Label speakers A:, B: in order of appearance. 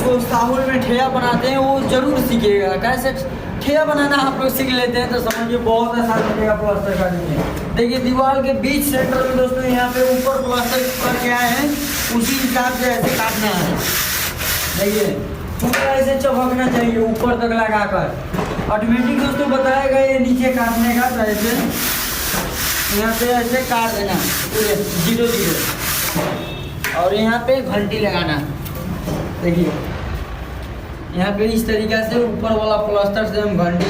A: उसको साहुल में ठेया बनाते हैं वो जरूर सीखिएगा। कैसे ठेया बनाना आप लोग सीख लेते हैं तो समझिए बहुत आसान लगेगा प्लास्टर करने में। देखिए दीवार के बीच सेंटर में दोस्तों यहाँ पे ऊपर प्लास्टर करके आए हैं, उसी हिसाब से ऐसे काटना है। देखिए पूरा ऐसे चमकना चाहिए ऊपर तक लगा कर। ऑटोमेटिक दोस्तों बताया गया ये नीचे काटने का, तो ऐसे यहाँ पे ऐसे काट देना पूरे 0-0 और यहाँ पे घंटी लगाना। देखिए यहाँ पे इस तरीक़ा से ऊपर वाला प्लास्टर से हम घंटी